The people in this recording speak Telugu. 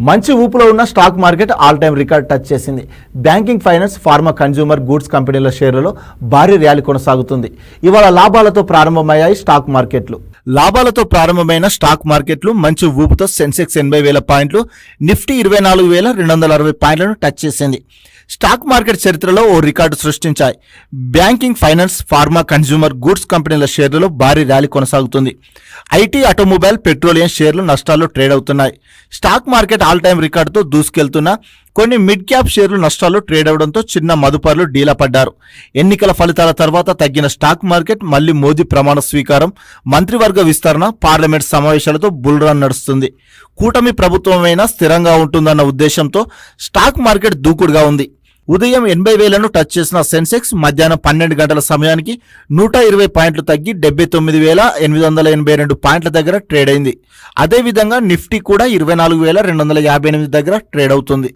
మంచి ఊపులో ఉన్న stock market all time record touch చేసింది. Banking, finance, pharma, consumer goods కంపెనీల షేర్లలో భారీ ర్యాలీ కొనసాగుతుంది. ఇవాళ లాభాలతో ప్రారంభమయ్యాయి స్టాక్ మార్కెట్లు. లాభాలతో ప్రారంభమైన స్టాక్ మార్కెట్లు మంచి ఊపుతో సెన్సెక్స్ 80,000 పాయింట్లు, నిఫ్టీ 24,260 పాయింట్లను టచ్ చేసింది. స్టాక్ మార్కెట్ చరిత్రలో ఓ రికార్డు సృష్టించాయి. Banking, finance, pharma, consumer goods కంపెనీల షేర్లలో భారీ ర్యాలీ కొనసాగుతుంది. ఐటీ, ఆటోమొబైల్, పెట్రోలియం షేర్లు నష్టాల్లో ట్రేడ్ అవుతున్నాయి. స్టాక్ మార్కెట్ ఆల్ టైమ్ రికార్డుతో దూసుకెళ్తున్న కొన్ని మిడ్ క్యాప్ షేర్లు నష్టాల్లో ట్రేడ్ అవడంతో చిన్న మదుపర్లు డీలా పడ్డారు. ఎన్నికల ఫలితాల తర్వాత తగ్గిన స్టాక్ మార్కెట్ మళ్లీ మోదీ ప్రమాణ స్వీకారం, మంత్రివర్గ విస్తరణ, పార్లమెంట్ సమావేశాలతో బుల్ రన్ నడుస్తుంది. కూటమి ప్రభుత్వమైనా స్థిరంగా ఉంటుందన్న ఉద్దేశంతో స్టాక్ మార్కెట్ దూకుడుగా ఉంది. ఉదయం 80,000ను టచ్ చేసిన సెన్సెక్స్ మధ్యాహ్నం 12 గంటల సమయానికి 120 పాయింట్లు తగ్గి 79,882 పాయింట్ల దగ్గర ట్రేడ్ అయింది. అదేవిధంగా నిఫ్టీ కూడా 24,258 దగ్గర ట్రేడ్ అవుతుంది.